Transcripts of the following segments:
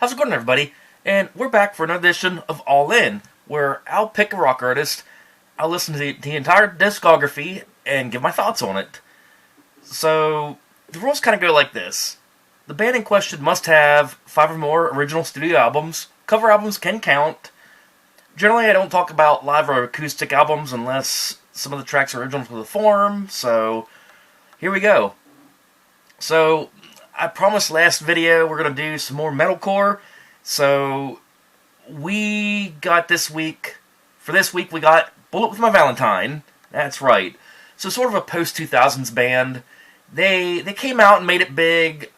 How's it going, everybody? And we're back for another edition of All In, where I'll pick a rock artist, I'll listen to the entire discography, and give my thoughts on it. So, the rules kind of go like this. The band in question must have 5 or more original studio albums. Cover albums can count. Generally, I don't talk about live or acoustic albums unless some of the tracks are original to the form, so here we go. So, I promised last video we're going to do some more metalcore, so we got this week, for this week we got Bullet For My Valentine, that's right. So sort of a post-2000s band. They came out and made it big,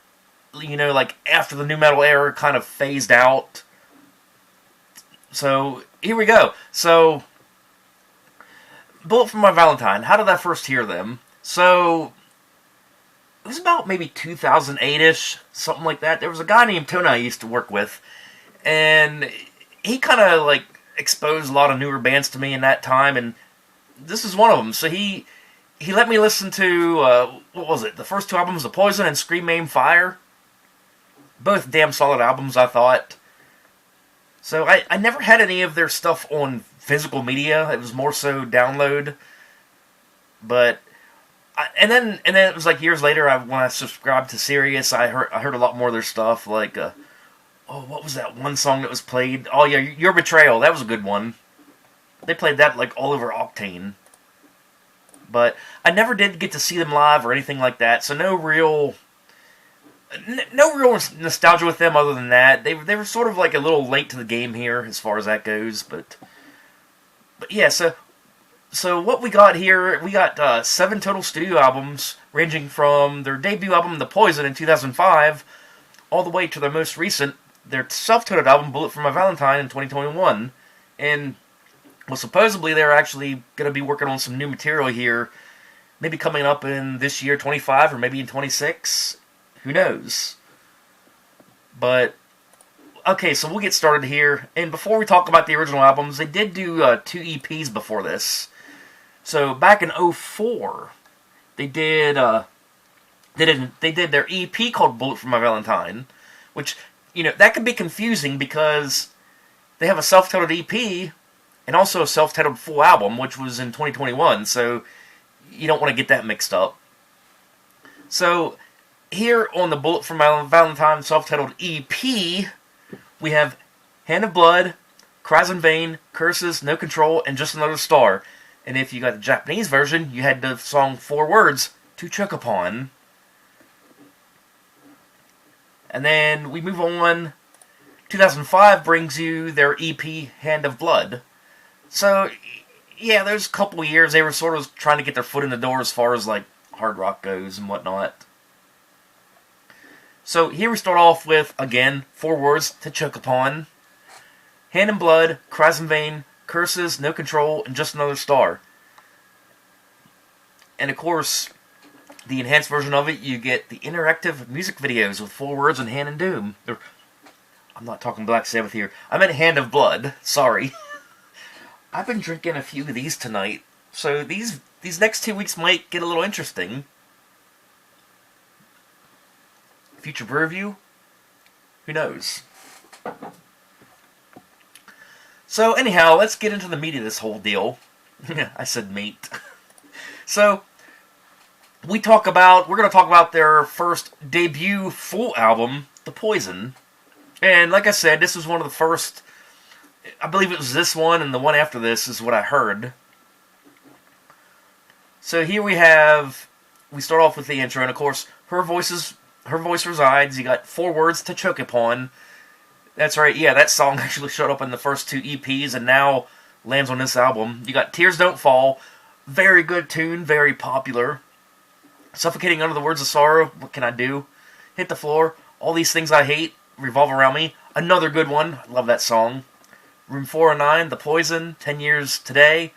you know, like after the nu metal era kind of phased out. So, here we go. So, Bullet For My Valentine, how did I first hear them? So, it was about maybe 2008-ish, something like that. There was a guy named Tony I used to work with, and he kind of, like, exposed a lot of newer bands to me in that time, and this is one of them. So he let me listen to, what was it? The first 2 albums, The Poison and Scream Aim Fire. Both damn solid albums, I thought. So I never had any of their stuff on physical media. It was more so download. But and then it was like years later when I subscribed to Sirius, I heard a lot more of their stuff. Like what was that one song that was played? Oh yeah, Your Betrayal. That was a good one. They played that like all over Octane. But I never did get to see them live or anything like that. So no real nostalgia with them other than that. They were sort of like a little late to the game here as far as that goes, but yeah, so what we got here, we got 7 total studio albums ranging from their debut album The Poison in 2005 all the way to their most recent, their self-titled album Bullet For My Valentine in 2021. And well, supposedly they're actually going to be working on some new material here, maybe coming up in this year 25 or maybe in 26. Who knows? But, okay, so we'll get started here. And before we talk about the original albums, they did do 2 EPs before this. So, back in 2004, they did their EP called Bullet For My Valentine, which, you know, that could be confusing because they have a self-titled EP and also a self-titled full album, which was in 2021, so you don't want to get that mixed up. So, here on the Bullet For My Valentine self-titled EP, we have Hand of Blood, Cries in Vain, Curses, No Control, and Just Another Star. And if you got the Japanese version, you had the song 4 words, To Choke Upon. And then we move on. 2005 brings you their EP, Hand of Blood. So, yeah, there's a couple of years they were sort of trying to get their foot in the door as far as, like, hard rock goes and whatnot. So here we start off with, again, 4 words, To Choke Upon. Hand in Blood, Cries in Vain, Curses, No Control, and Just Another Star. And of course, the enhanced version of it, you get the interactive music videos with 4 words and Hand in Doom. I'm not talking Black Sabbath here. I meant Hand of Blood. Sorry. I've been drinking a few of these tonight, so these next 2 weeks might get a little interesting. Future brew review? Who knows? So anyhow, let's get into the meat of this whole deal. I said meat. So, we're going to talk about their first debut full album, The Poison. And like I said, this was one of the first, I believe it was this one and the one after this is what I heard. So here we start off with the intro, and of course, her voice resides. You got 4 words, To Choke Upon. That's right, yeah, that song actually showed up in the first 2 EPs and now lands on this album. You got Tears Don't Fall. Very good tune, very popular. Suffocating Under the Words of Sorrow, What Can I Do? Hit the Floor, All These Things I Hate, Revolve Around Me. Another good one, I love that song. Room 409, The Poison, 10 Years Today.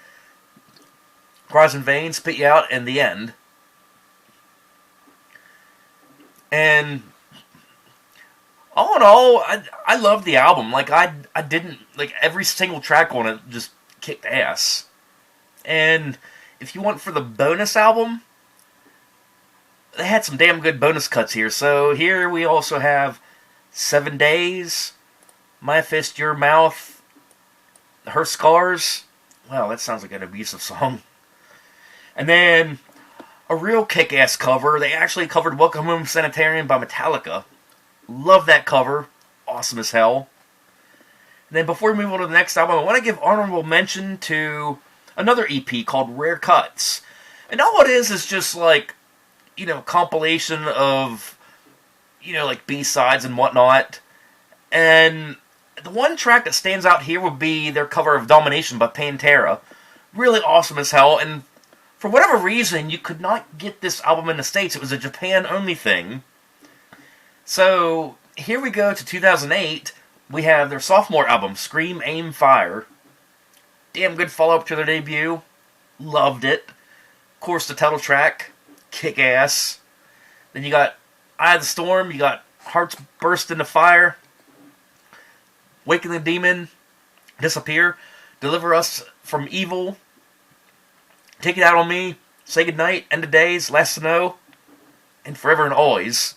Cries in Vain, Spit You Out, and The End. And all in all, I love the album. Like, I didn't, like, every single track on it just kicked ass. And if you want for the bonus album, they had some damn good bonus cuts here. So here we also have 7 Days, My Fist, Your Mouth, Her Scars. Well, that sounds like an abusive song. And then a real kick-ass cover. They actually covered Welcome Home Sanitarium by Metallica. Love that cover. Awesome as hell. And then before we move on to the next album, I want to give honorable mention to another EP called Rare Cuts. And all it is just like, compilation of, like B-sides and whatnot. And the one track that stands out here would be their cover of Domination by Pantera. Really awesome as hell. And for whatever reason, you could not get this album in the States. It was a Japan-only thing. So, here we go to 2008. We have their sophomore album, Scream, Aim, Fire. Damn good follow-up to their debut. Loved it. Of course, the title track, kick-ass. Then you got Eye of the Storm. You got Hearts Burst into Fire. Waken the Demon. Disappear. Deliver Us from Evil. Take It Out on Me. Say Goodnight. End of Days. Last to Know. And Forever and Always.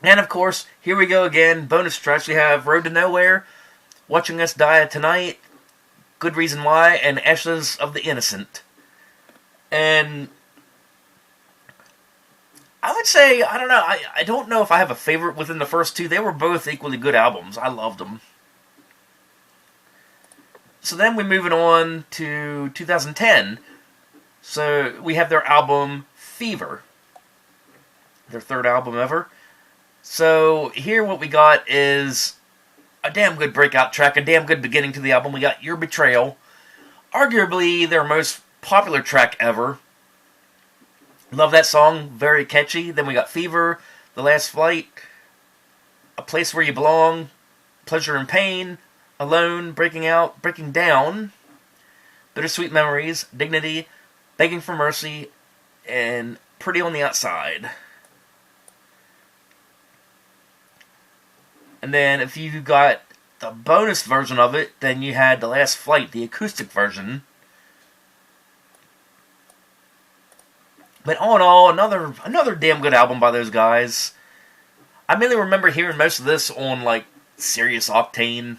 And of course, here we go again. Bonus tracks. We have Road to Nowhere. Watching Us Die Tonight. Good Reason Why. And Ashes of the Innocent. And I would say, I don't know. I don't know if I have a favorite within the first two. They were both equally good albums. I loved them. So then we're moving on to 2010. So we have their album Fever. Their third album ever. So here what we got is a damn good breakout track, a damn good beginning to the album. We got Your Betrayal. Arguably their most popular track ever. Love that song, very catchy. Then we got Fever, The Last Flight, A Place Where You Belong, Pleasure and Pain, Alone, Breaking Out, Breaking Down, Bittersweet Memories, Dignity, Begging for Mercy, and Pretty on the Outside. And then if you got the bonus version of it, then you had The Last Flight, the acoustic version. But all in all, another damn good album by those guys. I mainly remember hearing most of this on, like, Sirius Octane.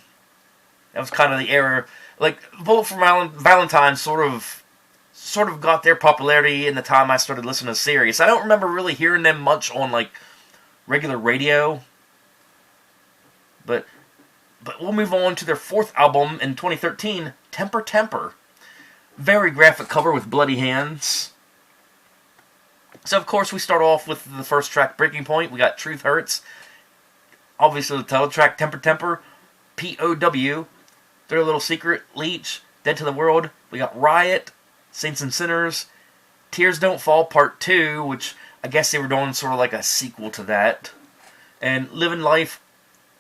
That was kind of the era. Like, Bullet For My Valentine sort of got their popularity in the time I started listening to Sirius. I don't remember really hearing them much on, like, regular radio. But we'll move on to their fourth album in 2013, Temper Temper. Very graphic cover with bloody hands. So, of course, we start off with the first track, Breaking Point. We got Truth Hurts. Obviously, the title track, Temper Temper. P.O.W. Their Little Secret, Leech, Dead to the World. We got Riot, Saints and Sinners. Tears Don't Fall, Part 2, which I guess they were doing sort of like a sequel to that. And Living Life,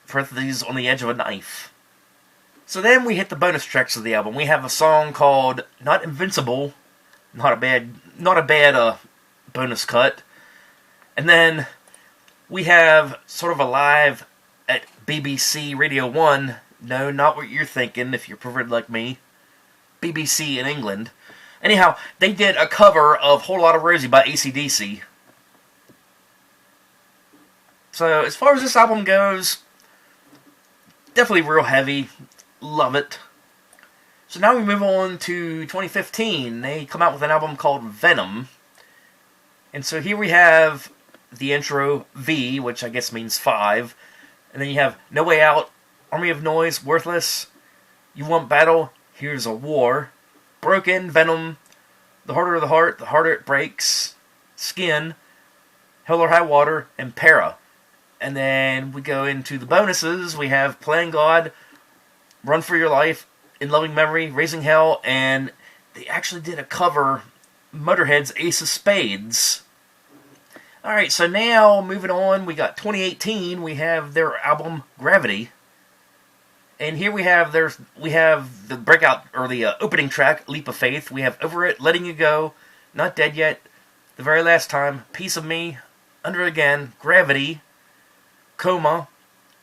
parentheses, on the Edge of a Knife. So then we hit the bonus tracks of the album. We have a song called Not Invincible. Not a bad bonus cut. And then we have sort of a live at BBC Radio 1. No, not what you're thinking, if you're perverted like me. BBC in England. Anyhow, they did a cover of Whole Lotta Rosie by AC/DC. So, as far as this album goes, definitely real heavy. Love it. So now we move on to 2015. They come out with an album called Venom. And so here we have the intro, V, which I guess means 5. And then you have No Way Out, Army of Noise, Worthless, You Want Battle, Here's a War, Broken, Venom, The Harder the Heart, The Harder It Breaks, Skin, Hell or High Water, and Para. And then we go into the bonuses. We have Playing God, Run for Your Life, In Loving Memory, Raising Hell, and they actually did a cover, Motorhead's Ace of Spades. Alright, so now, moving on, we got 2018, we have their album, Gravity. And here we have the breakout, or the opening track, Leap of Faith. We have Over It, Letting You Go, Not Dead Yet, The Very Last Time, Piece of Me, Under Again, Gravity, Coma,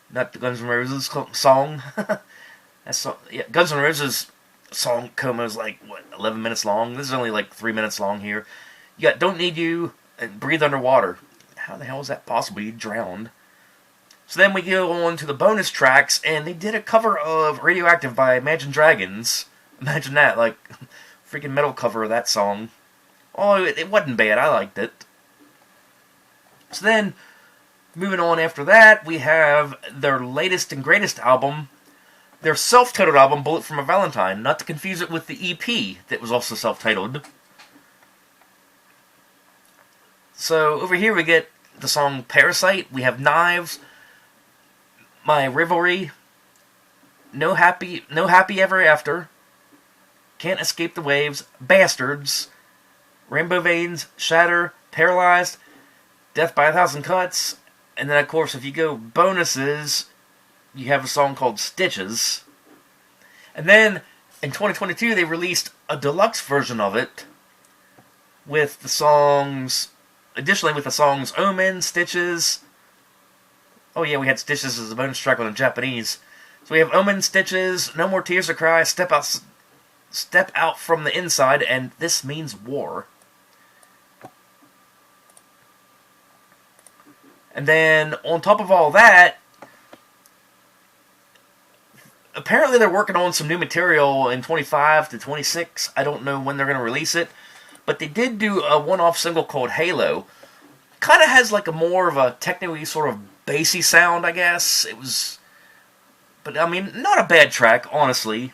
not the Guns N' Roses song. Guns N' Roses song Coma is like, 11 minutes long? This is only like 3 minutes long here. You got Don't Need You and Breathe Underwater. How the hell is that possible? You drowned. So then we go on to the bonus tracks, and they did a cover of Radioactive by Imagine Dragons. Imagine that, like, freaking metal cover of that song. Oh, it wasn't bad. I liked it. So then, moving on after that, we have their latest and greatest album, their self-titled album, Bullet For My Valentine. Not to confuse it with the EP that was also self-titled. So, over here we get the song Parasite. We have Knives, My Rivalry, No Happy Ever After, Can't Escape the Waves, Bastards, Rainbow Veins, Shatter, Paralyzed, Death by a Thousand Cuts, and then of course if you go bonuses, you have a song called Stitches. And then in 2022 they released a deluxe version of it with the songs, additionally with the songs Omen, Stitches. Oh yeah, we had Stitches as a bonus track on the Japanese. So we have Omen, Stitches, No More Tears to Cry, Step Out from the Inside, and This Means War. And then, on top of all that, apparently they're working on some new material in 25 to 26. I don't know when they're going to release it. But they did do a one-off single called Halo. Kind of has like a more of a technically sort of bassy sound, I guess. It was... But, I mean, not a bad track, honestly.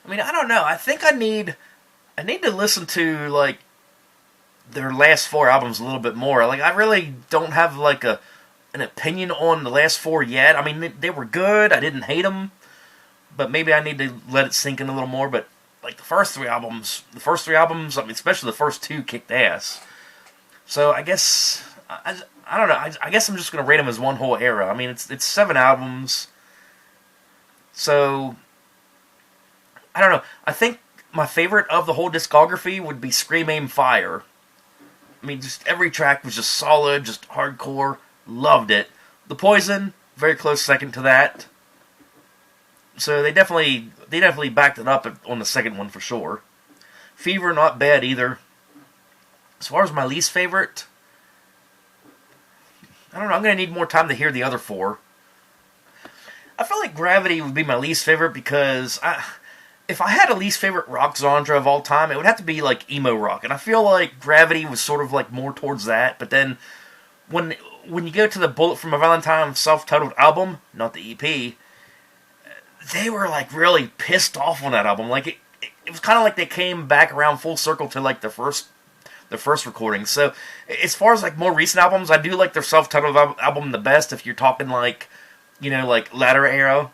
I mean, I don't know. I think I need to listen to, like, their last 4 albums a little bit more. Like, I really don't have, like, an opinion on the last 4 yet. I mean, they were good. I didn't hate them. But maybe I need to let it sink in a little more. But, like, the first three albums, I mean, especially the first 2, kicked ass. So, I guess, I don't know. I guess I'm just going to rate them as one whole era. I mean, it's 7 albums. So, I don't know. I think my favorite of the whole discography would be Scream, Aim, Fire. I mean, just every track was just solid, just hardcore. Loved it. The Poison, very close second to that. So they definitely backed it up on the second one for sure. Fever, not bad either. As far as my least favorite, I don't know. I'm going to need more time to hear the other 4. I feel like Gravity would be my least favorite because if I had a least favorite rock genre of all time, it would have to be like emo rock. And I feel like Gravity was sort of like more towards that. But then when you go to the Bullet For My Valentine self-titled album, not the EP, they were like really pissed off on that album. Like it was kind of like they came back around full circle to like the first recording. So as far as like more recent albums, I do like their self-titled album the best. If you're talking like, you know, like latter era.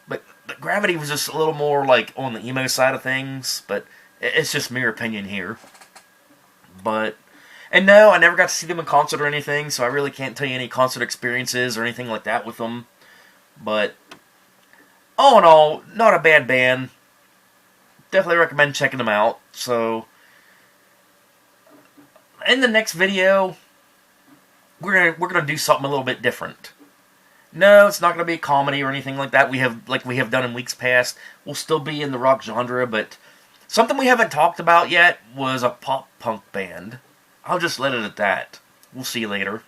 But Gravity was just a little more like on the emo side of things. But it's just mere opinion here. But, and no, I never got to see them in concert or anything, so I really can't tell you any concert experiences or anything like that with them. But all in all, not a bad band. Definitely recommend checking them out. So in the next video, we're gonna do something a little bit different. No, it's not going to be a comedy or anything like that. We have done in weeks past. We'll still be in the rock genre, but something we haven't talked about yet was a pop punk band. I'll just let it at that. We'll see you later.